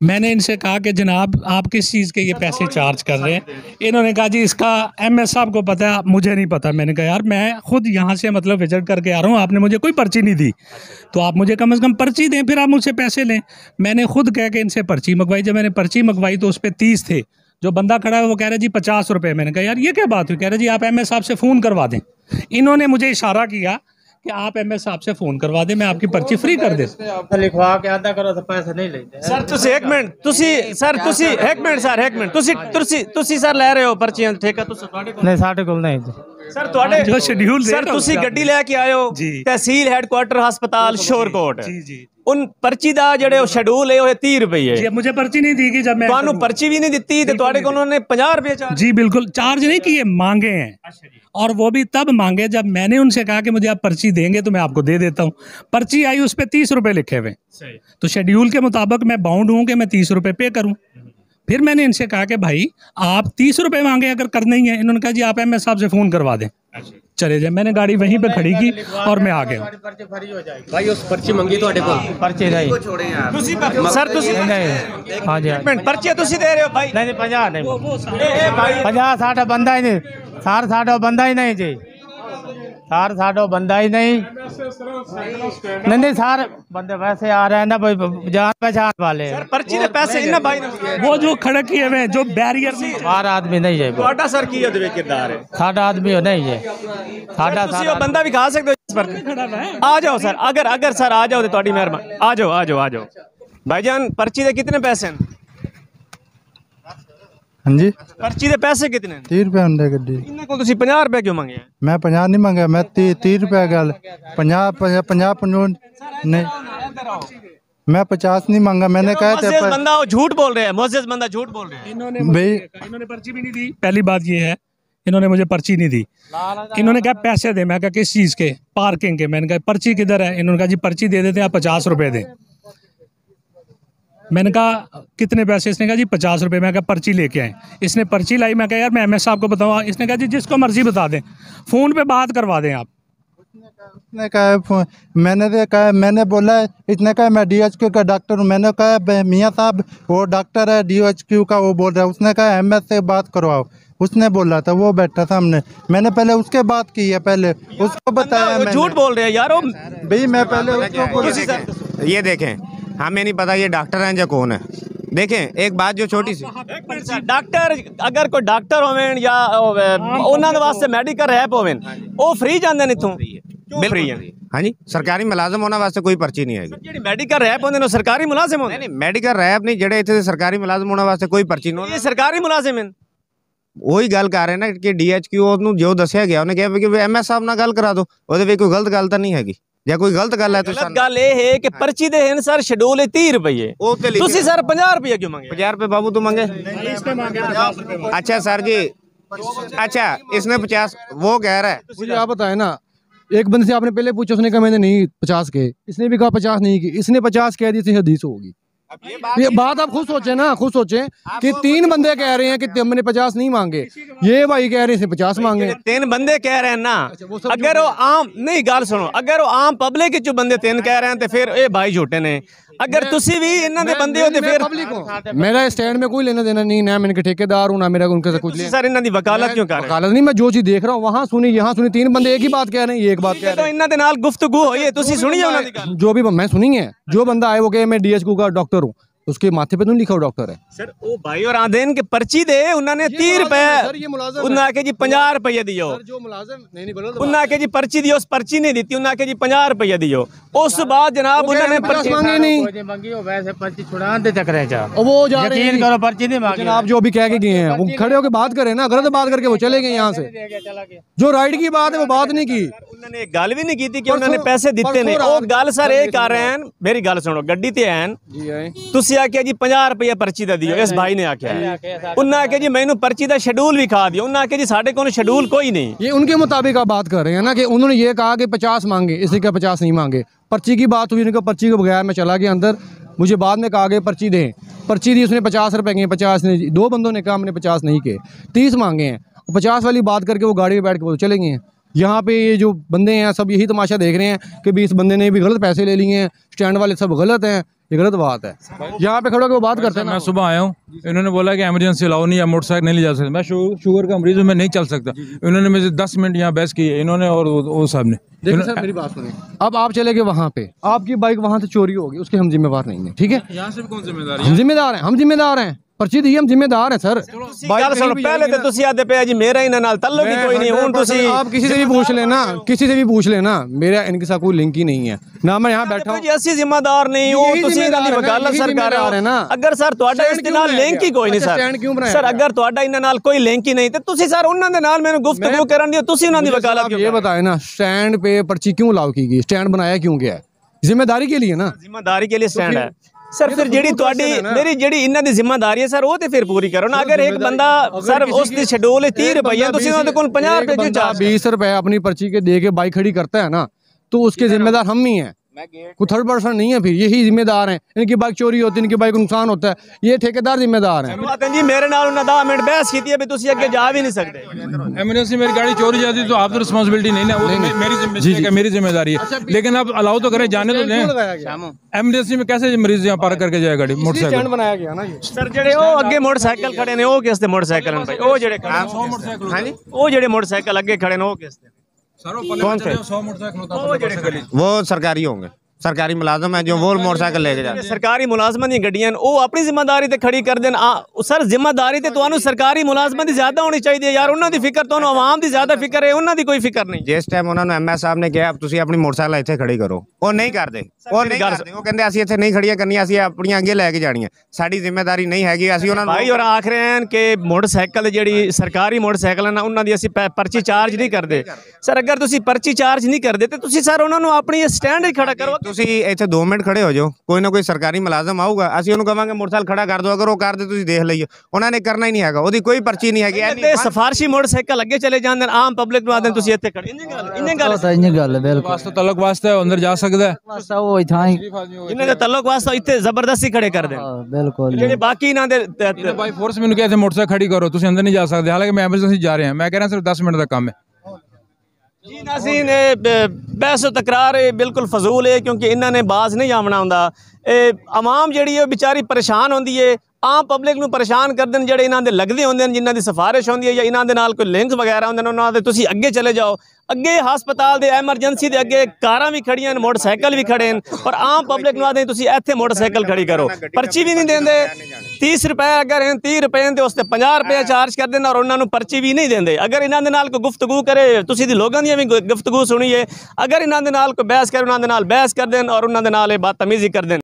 मैंने इनसे कहा कि जनाब आप किस चीज़ के ये पैसे चार्ज कर रहे हैं। इन्होंने कहा जी इसका एमएस साहब को पता है, मुझे नहीं पता। मैंने कहा यार मैं खुद यहाँ से मतलब विजिट करके आ रहा हूँ, आपने मुझे कोई पर्ची नहीं दी, तो आप मुझे कम से कम पर्ची दें, फिर आप मुझसे पैसे लें। मैंने खुद कह के इनसे पर्ची मंगवाई। जब मैंने पर्ची मंगवाई तो उस पर 30 थे। जो बंदा खड़ा है वो कह रहा जी 50 रुपये। मैंने कहा यार ये क्या बात हुई? कह रहा जी आप एमएस साहब से फ़ोन करवा दें। इन्होंने मुझे इशारा किया कि आप एमएस साहब से फोन करवा दें, मैं आपकी पर्ची फ्री कर दे। लिखवा के आधा करो तो पैसे नहीं लेते सर तुसी एक मिनट तुसी सर तुसी एक मिनट सर एक मिनट तुसी तुसी तुसी सर ले रहे हो पर्चियां ठीक है तुसी ਤੁਹਾਡੇ ਕੋਲ नहीं साढ़े को नहीं सर ਤੁਹਾਡੇ जो शेड्यूल सर तुसी ਗੱਡੀ ਲੈ ਕੇ ਆਇਓ जी तहसील हेडक्वार्टर हस्पताल शोरकोट जी जी उन पर्ची ਦਾ ਜਿਹੜੇ शेड्यूल है वो 30 रुपए जी। मुझे पर्ची नहीं दी कि जब मैं ਤੁਹਾਨੂੰ पर्ची भी नहीं ਦਿੱਤੀ ਤੇ ਤੁਹਾਡੇ ਕੋਲ उन्होंने 50 रुपए चार्ज जी बिल्कुल चार्ज नहीं किए, मांगे हैं। और वो भी तब मांगे जब मैंने उनसे कहा कि मुझे आप पर्ची देंगे तो मैं आपको दे देता हूँ। पर्ची आई उस पर 30 रुपये लिखे हुए, तो शेड्यूल के मुताबिक मैं बाउंड हूँ कि मैं 30 रुपये पे करूँ। फिर मैंने इनसे कहा कि भाई आप 30 रुपये मांगे अगर करना ही है। इन्होंने कहा जी आप एमएस साहब से फ़ोन करवा दें। चले जाए, मैंने गाड़ी वहीं पे खड़ी की और मैं आ गया। भाई उस पर्ची मंगी ਤੁਹਾਡੇ ਕੋਲ पर्चे नहीं ਤੁਸੀਂ ਸਰ ਤੁਸੀਂ नहीं हाँ जी ਇੱਕ ਮਿੰਟ पर्ची ਤੁਸੀਂ ਦੇ ਰਹੇ ਹੋ ਭਾਈ नहीं 50 नहीं ए भाई 50 60 बंदा ही नहीं, सार 60 बंदा ही नहीं जी, सार 60 बंदा ही नहीं नहीं सार बंदे वैसे आ रहे हैं ना भाई जान पहचान वाले ਸਰ पर्ची ਦੇ ਪੈਸੇ ਇਹਨਾਂ ਭਾਈ ਨੇ वो जो खड़े किए हुए हैं, जो बैरियर बाहर आदमी नहीं है, ਤੁਹਾਡਾ ਸਰ ਕੀ ਉਹਦੇ ਵਿੱਚ ਕਿਰਦਾਰ ਹੈ साढ़ा आदमी हो नहीं है साढ़ा ਤੁਸੀਂ ਉਹ ਬੰਦਾ ਵਿਖਾ ਸਕਦੇ ਹੋ ਇਸ पर आ जाओ सर अगर सर आ जाओ तो ਤੁਹਾਡੀ ਮਿਹਰਬਾਨੀ आ जाओ भाईजान पर्ची ਦੇ कितने पैसे हैं हाँ जी पर्ची ਦੇ पैसे कितने हैं 30 रुपये होंगे गड्डी। ਇਹਨਾਂ ਕੋਲ ਤੁਸੀਂ 50 रुपए क्यों ਮੰਗੇ मैं 50 नहीं मंगा, मैं 30 रुपये गल 50 नहीं, मैं 50 नहीं मांगा। मैंने कहा मुअज़्ज़िज़ बंदा वो झूठ बोल रहे हैं, मुअज़्ज़िज़ बंदा झूठ बोल रहे हैं। इन्होंने पर्ची भी नहीं दी। पहली बात ये है, इन्होंने मुझे पर्ची नहीं दी। इन्होंने कहा पैसे दे। मैं कहा किस चीज़ के? पार्किंग के। मैंने कहा पर्ची किधर है? इन्होंने कहा जी पर्ची दे देते हैं, आप 50 रुपये दें। मैंने कहा कितने पैसे? इसने कहा जी 50 रुपये। मैं कहा पर्ची लेके आए। इसने पर्ची लाई। मैं कहा यार मैं एमएस साहब को बताऊँ। इसने कहा जी जिसको मर्जी बता दें, फ़ोन पे बात करवा दें आप। उसने कहा मैंने बोला, इसने कहा मैं DHQ का डॉक्टर हूँ। मैंने कहा मियाँ साहब वो डॉक्टर है DHQ का, वो बोल रहा है। उसने कहा एमएस से बात करवाओ। उसने बोला था, वो बैठा सामने। मैंने पहले उसके बात की है, पहले उसको बताया। वो झूठ बोल रहे हैं यार भाई मैं पहले उसको बोला। ये देखें, हमें नहीं पता ये डॉक्टर हैं या कौन है। देखें एक बात जो छोटी सी, डॉक्टर अगर कोई डॉक्टर होवें या ਉਹਨਾਂ ਦੇ ਵਾਸਤੇ ਮੈਡੀਕਲ ਰੈਪ ਹੋਵੇਂ ਉਹ ਫ੍ਰੀ ਜਾਂਦੇ ਨੇ ਇਥੋਂ ਕਿਉਂ ਫ੍ਰੀ ਹੈ? हाँ जी सरकारी मुलाजम होने वास्ते कोई पर्ची नहीं है। ਜਿਹੜੀ ਮੈਡੀਕਲ ਰੈਪ ਹੁੰਦੇ ਨੇ ਸਰਕਾਰੀ ਮੁਲਾਜ਼ਮ ਹੁੰਦੇ नहीं मेडिकल रैप नहीं, जेड़े इतने सरकारी मुलाजम होने वास्ते कोई पर्ची नहीं। ਇਹ ਸਰਕਾਰੀ ਮੁਲਾਜ਼ਮ ਹਨ। ਉਹੀ ਗੱਲ ਕਰ ਰਹੇ ਨਾ ਕਿ DHQ ਨੂੰ ਜੋ ਦੱਸਿਆ ਗਿਆ ਉਹਨੇ ਕਿਹਾ ਕਿ MS ਸਾਹਿਬ ਨਾਲ ਗੱਲ ਕਰਾ ਦਿਓ, ਉਹਦੇ ਵਿੱਚ ਕੋਈ ਗਲਤ ਗੱਲ ਤਾਂ ਨਹੀਂ ਹੈਗੀ। ਜਾਂ ਕੋਈ ਗਲਤ ਗੱਲ ਹੈ ਤਾਂ ਗਲਤ ਗੱਲ ਇਹ ਹੈ ਕਿ पर्ची ਦੇ ਹਨ ਸਰ ਸ਼ਡਿਊਲ 30 ਰੁਪਏ, ਤੁਸੀਂ ਸਰ 50 ਰੁਪਏ क्यों मांगे? 50 रुपये बाबू तू मांगे? अच्छा सर जी, अच्छा इसने 50 वो कह रहा है। मुझे आप बताए ना, एक बंदे से आपने पहले पूछा, उसने कहा मैंने नहीं 50 के, इसने भी कहा 50 नहीं की, इसने 50 कह दी थी, हदीस होगी। ये बात आप खुद सोचे ना, खुद सोचे कि 3 बंदे कह रहे हैं कि हमने 50 नहीं मांगे, ये भाई कह रहे हैं 50 मांगे। 3 बंदे कह रहे हैं ना, अगर वो आम नहीं गल सुनो, अगर वो आम पब्लिक चो बंदे 3 कह रहे हैं तो फिर ये भाई झूठे ने। अगर तुसी भी इन्हां दे बंदे हो तो फिर पब्लिक हो, मेरा स्टैंड में कोई लेना देना नहीं, ना मैंने ठेकेदार हूं ना मेरा उनके से कुछ। सर इन्हां दी वकालत क्यों कर रहे हैं? वकालत नहीं, मैं जो चीज देख रहा हूं वहां सुनी यहाँ सुनी, 3 बंदे एक ही बात कह रहे हैं, ये एक बात कह रहे तो इन्हां दे नाल गुफ्तगू होई है, तुसी सुनी है उन्हां दी गल? हैं। जो भी मैं सुनी है, जो बंदा आए वो कहे मैं DHQ का डॉक्टर हूँ, उसके माथे पे तो नहीं लिखा डॉक्टर है। सर ओ भाई और आंदेन के पर्ची दे उन्होंने 30 रुपए, उन्हें आके जी 50 रुपये दियो, उन्हें आके जी पर्ची दियो, उस पर्ची नहीं दी, उन्हें आके जी 50 रुपये दियो। उस बाद जनाब उन्होंने पर्ची मांगे नहीं, मंगी हो वैसे पर्ची छुड़ा दे चक्कर है। वो जा रहे हैं, यकीन करो पर्ची नहीं मांगी। आप जो भी कह के गए हैं वो खड़े होकर बात करें ना, गलत बात करके वो चले गए यहाँ से। जो राइट की बात है वो बात नहीं की, उन्होंने गल भी नहीं की थी कि उन्होंने पैसे दिते ने। वो गल सर ये कर रहे हैं, मेरी गल सुनो, गड्डी ते हैं तुसी आके जी 50 रुपये पर्ची दा दियो, इस भाई ने आख्या। उन्हें आके जी मैनू पर्ची दा शेड्यूल भी खा दियो, उन्हें आके जी साडे कोल शेड्यूल कोई नहीं। ये उनके मुताबिक आप बात कर रहे हैं ना, कि उन्होंने ये कहा कि 50 मांगे, इसी का 50 नहीं मांगे। पर्ची की बात हुई, उनका पर्ची के बगैर मैं चला गया अंदर, मुझे बाद में कहा कि पर्ची दें, पर्ची दी, उसने 50 रुपये के, 50 ने 2 बंदों ने कहा हमने 50 नहीं के, 30 मांगे हैं। 50 वाली बात करके वो गाड़ी में बैठ के वो चले गए हैं। यहाँ पे ये जो बंदे हैं सब यही तमाशा देख रहे हैं कि भी इस बंदे ने भी गलत पैसे ले लिए हैं, स्टैंड वाले सब गलत हैं, ये गलत बात है। यहाँ पे खड़े होकर वो बात करते हैं ना। मैं सुबह आया हूँ, इन्होंने बोला कि इमरजेंसी अलाउ नहीं है, मोटरसाइकिल नहीं ले जा सकता। मैं शुगर का मरीज हूँ, मैं नहीं चल सकता। इन्होंने मुझे 10 मिनट यहाँ बहस की है, इन्होंने और वो साहब ने। देखिए सर मेरी बात सुनिए, अब आप चले गए वहाँ पे, आपकी बाइक वहाँ से चोरी होगी, उसके हम जिम्मेवार नहीं है, ठीक है। यहाँ से भी कौन जिम्मेदार हम जिम्मेदार हैं, हम जिम्मेदार हैं, पर्ची दी हम जिम्मेदार हैं सर। ਗੱਲ ਸੁਣੋ, ਪਹਿਲੇ ਤੇ ਤੁਸੀਂ ਆਦੇ ਪਿਆ ਜੀ ਮੇਰਾ ਇਹਨਾਂ ਨਾਲ ਤਾल्लुक ही कोई नहीं, ਹੁਣ ਤੁਸੀਂ आप किसी से भी पूछ लेना, किसी से भी पूछ लेना, मेरा इनके साथ कोई लिंक ही नहीं है ना। मैं यहाँ बैठा हूँ ਜੀ ਅਸੀਂ ਜ਼ਿੰਮੇਦਾਰ ਨਹੀਂ, ਉਹ ਤੁਸੀਂ ਇਹਨਾਂ ਦੀ ਵਕਾਲਤ ਸਰ ਕਰ ਰਹੇ ਹੋ। ਅਗਰ ਸਰ ਤੁਹਾਡਾ ਇਸ ਦੇ ਨਾਲ ਲਿੰਕ ਹੀ ਕੋਈ ਨਹੀਂ ਸਰ, ਸਰ ਅਗਰ ਤੁਹਾਡਾ ਇਹਨਾਂ ਨਾਲ ਕੋਈ ਲਿੰਕ ਹੀ ਨਹੀਂ ਤੇ ਤੁਸੀਂ ਸਰ ਉਹਨਾਂ ਦੇ ਨਾਲ ਮੈਨੂੰ ਗੁਫ਼ਤਗੂ ਕਰਨ ਦਿਓ, ਤੁਸੀਂ ਉਹਨਾਂ ਦੀ ਵਕਾਲਤ ਕਿਉਂ? ये बताए ना, स्टैंड पे पर्ची क्यों अलाउ की गई, स्टैंड बनाया क्यों गया है? जिम्मेदारी के लिए ना, ਜ਼ਿੰਮੇਦਾਰੀ के लिए स्टैंड है सर। फिर ਜਿਹੜੀ ਤੁਹਾਡੀ ਮੇਰੀ ਜਿਹੜੀ ਇਹਨਾਂ ਦੀ ਜ਼ਿੰਮੇਦਾਰੀ ਹੈ ਸਰ, ਉਹ ਤੇ ਫਿਰ ਪੂਰੀ ਕਰੋ ਨਾ। ਅਗਰ ਇੱਕ ਬੰਦਾ ਸਰ ਉਸ ਦੀ ਸ਼ਡਿਊਲ 30 ਰੁਪਏ, ਤੁਸੀਂ ਉਹਨਾਂ ਦੇ ਕੋਲ 50 ਰੁਪਏ ਦੀ ਚਾਰਜ 20 रुपए अपनी पर्ची के दे के बाइक खड़ी करता है ना, तो उसके जिम्मेदार हम ही हैं, कोई थर्ड पर्सन नहीं है। फिर यही जिम्मेदार हैं, इनकी बाइक चोरी होती है, इनकी बाइक को नुकसान होता है, ये ठेकेदार जिम्मेदार हैं। जी मेरे नाल उन्हें 10 मिनट बहस की है, तुसी अगे जा भी नहीं सकते। इमरजेंसी मेरी गाड़ी चोरी जाती तो आप तो रिस्पॉन्सिबिलिटी नहीं ना, वो तो मेरी जिम्मेदारी है। लेकिन आप अलाउ तो करें, जाने तो दें। एमरजेंसी में कैसे मरीज यहाँ पार्क करके जाए गाड़ी, मोटरसाइकिल बनाया गया ना ये। सर जेडे ओ अगे मोटरसाइकिल खड़े ने, ओ किस ते मोटरसाइकिल भाई, ओ जेडे हां जी, ओ जेडे मोटरसाइकिल अगे खड़े ने, ओ किस ते? कौन से? 100 मोटरसाइकिल वो सरकारी होंगे, सरकारी मुलाजम है जो वो मोटरसाइकिल लेके जाते हैं। सरकारी मुलाजमान दी गड्डियां ओ अपनी जिम्मेदारी ते खड़ी कर देन। सर जिम्मेदारी ते ਤੁਹਾਨੂੰ ਸਰਕਾਰੀ ਮੁਲਾਜ਼ਮਾਂ ਦੀ ਜ਼ਿਆਦਾ ਹੋਣੀ ਚਾਹੀਦੀ ਹੈ ਯਾਰ, ਉਹਨਾਂ ਦੀ ਫਿਕਰ ਤੁਹਾਨੂੰ ਆਵਾਮ ਦੀ ਜ਼ਿਆਦਾ ਫਿਕਰ ਹੈ, ਉਹਨਾਂ ਦੀ ਕੋਈ ਫਿਕਰ ਨਹੀਂ। ਜਿਸ ਟਾਈਮ ਉਹਨਾਂ ਨੂੰ ਐਮਐਸ ਸਾਹਿਬ ਨੇ ਕਿਹਾ ਤੁਸੀਂ ਆਪਣੀ ਮੋਟਰਸਾਈਕਲ ਇੱਥੇ ਖੜੀ ਕਰੋ, ਉਹ ਨਹੀਂ ਕਰਦੇ, ਉਹ ਨਹੀਂ ਕਰਦੇ। ਉਹ ਕਹਿੰਦੇ ਅਸੀਂ ਇੱਥੇ ਨਹੀਂ ਖੜੀਆਂ ਕਰਨੀਆਂ, ਅਸੀਂ ਆਪਣੀਆਂ ਅੱਗੇ ਲੈ ਕੇ ਜਾਣੀਆਂ, ਸਾਡੀ ਜ਼ਿੰਮੇਵਾਰੀ ਨਹੀਂ ਹੈਗੀ। ਅਸੀਂ ਉਹਨਾਂ ਨੂੰ ਭਾਈ ਔਰ ਆਖ ਰਹੇ ਹਨ ਕਿ ਮੋਟਰਸਾਈਕਲ ਜਿਹੜੀ ਸਰਕਾਰੀ ਮੋਟਰਸਾਈਕਲ ਹਨ ਉਹਨਾਂ ਦੀ ਅਸੀਂ ਪਰਚੀ ਚਾਰਜ ਨਹੀਂ ਕਰਦੇ। ਸਰ ਅਗਰ ਤੁਸੀਂ ਪਰਚੀ ਚਾਰਜ ਨਹੀਂ ਕਰਦੇ ਤੇ ਤੁਸੀਂ ਸਰ ਉਹਨਾਂ ਨੂੰ ਆਪਣੀ ਸਟੈਂਡ ਹੀ ਖੜਾ ਕਰੋ। ਤੁਸੀਂ ਇੱਥੇ 2 ਮਿੰਟ ਖੜੇ ਹੋ ਜਾਓ, ਕੋਈ ਨਾ ਕੋਈ ਸਰਕਾਰੀ ਮੁਲਾਜ਼ਮ ਆਊਗਾ, ਅਸੀਂ ਉਹਨੂੰ ਕਵਾਂਗੇ ਮੋਟਰਸਾਈਕਲ ਖੜਾ ਕਰ ਦਿਓ। ਅਗਰ ਉਹ ਕਰਦੇ ਤੁਸੀਂ ਦੇਖ ਲਈਓ, ਉਹਨਾਂ ਨੇ ਕਰਨਾ ਹੀ ਨਹੀਂ ਹੈਗਾ, ਉਹਦੀ ਕੋਈ ਪਰਚੀ ਨਹੀਂ ਹੈਗੀ। ਤੇ ਸਫਾਰਸ਼ੀ ਮੋਟਰਸਾਈਕਲ ਅੱਗੇ ਚਲੇ ਜਾਂਦੇ ਨੇ, ਆਮ ਪਬਲਿਕ ਨੂੰ ਆਦੇ ਤੁਸੀਂ ਇੱਥੇ ਖੜੇ। ਇੰਨੇ ਗੱਲ ਬਿਲਕੁਲ वास्ते तलक वास्ते अंदर जा सकता है, ਬਸ ਉਹ ਥਾਂ ਹੀ ਜਿਨ੍ਹਾਂ ਦੇ ਤਲਕ ਵਾਸਤਾ ਇੱਥੇ ਜ਼ਬਰਦਸਤੀ ਖੜੇ ਕਰਦੇ ਨੇ, ਬਿਲਕੁਲ ਜਿਹੜੇ ਬਾਕੀ ਇਹਨਾਂ ਦੇ भाई फोर्स मैंने कहते मोटरसाइकिल खड़ी करो, तुम अंदर नहीं जा सकते। हालांकि मैं एमरजेंसी जा रहे हैं, मैं कह रहा सिर्फ 10 मिनट का काम है। ਜੀ ਨਾਜ਼ਰੀਨ ਬਹਿਸ ਤਕਰਾਰ ਇਹ ਬਿਲਕੁਲ ਫਜ਼ੂਲ ਹੈ, ਕਿਉਂਕਿ ਇਹਨਾਂ ਨੇ ਬਾਜ਼ ਨਹੀਂ ਆਉਣਾ ਹੁੰਦਾ। ਆਵਾਮ ਜਿਹੜੀ ਹੈ ਵਿਚਾਰੀ ਪਰੇਸ਼ਾਨ ਹੁੰਦੀ ਹੈ, ਆਮ ਪਬਲਿਕ ਨੂੰ ਪਰੇਸ਼ਾਨ ਕਰਦੇ ਨੇ ਜਿਹੜੇ ਇਹਨਾਂ ਦੇ ਲੱਗਦੇ ਹੁੰਦੇ ਨੇ, ਜਿਨ੍ਹਾਂ ਦੀ ਸਿਫਾਰਿਸ਼ ਹੁੰਦੀ ਹੈ ਜਾਂ ਇਹਨਾਂ ਦੇ ਨਾਲ ਕੋਈ ਲਿੰਕ ਵਗੈਰਾ ਹੁੰਦੇ ਨੇ, ਉਹਨਾਂ ਦੇ ਤੁਸੀਂ ਅੱਗੇ ਚਲੇ ਜਾਓ। ਅੱਗੇ ਹਸਪਤਾਲ ਦੇ ਐਮਰਜੈਂਸੀ ਦੇ ਅੱਗੇ ਕਾਰਾਂ ਵੀ ਖੜੀਆਂ ਨੇ, ਮੋਟਰਸਾਈਕਲ ਵੀ ਖੜੇ ਨੇ, ਔਰ ਆਮ ਪਬਲਿਕ ਨੂੰ ਆਦੇ ਤੁਸੀਂ ਇੱਥੇ ਮੋਟਰਸਾਈਕਲ ਖੜੀ ਕਰੋ। ਪਰਚੀ ਵੀ ਨਹੀਂ ਦਿੰਦੇ, 30 ਰੁਪਏ ਅਗਰ 30 ਰੁਪਏ ਦੇ ਉਸ ਤੇ 50 ਰੁਪਏ ਚਾਰਜ ਕਰਦੇ ਨੇ, ਔਰ ਉਹਨਾਂ ਨੂੰ ਪਰਚੀ ਵੀ ਨਹੀਂ ਦਿੰਦੇ। ਅਗਰ ਇਹਨਾਂ ਦੇ ਨਾਲ ਕੋਈ ਗੁਫ਼ਤਗੂ ਕਰੇ, ਤੁਸੀਂ ਦੀ ਲੋਕਾਂ ਦੀਆਂ ਵੀ ਗੁਫ਼ਤਗੂ ਸੁਣੀਏ, ਅਗਰ ਇਹਨਾਂ ਦੇ ਨਾਲ ਕੋਈ ਬਹਿਸ ਕਰੇ, ਉਹਨਾਂ ਦੇ ਨਾਲ ਬਹਿਸ ਕਰਦੇ ਨੇ ਔਰ ਉਹਨਾਂ ਦੇ ਨਾਲ ਇਹ ਬਦਤਮੀਜ਼ੀ ਕਰਦੇ ਨੇ।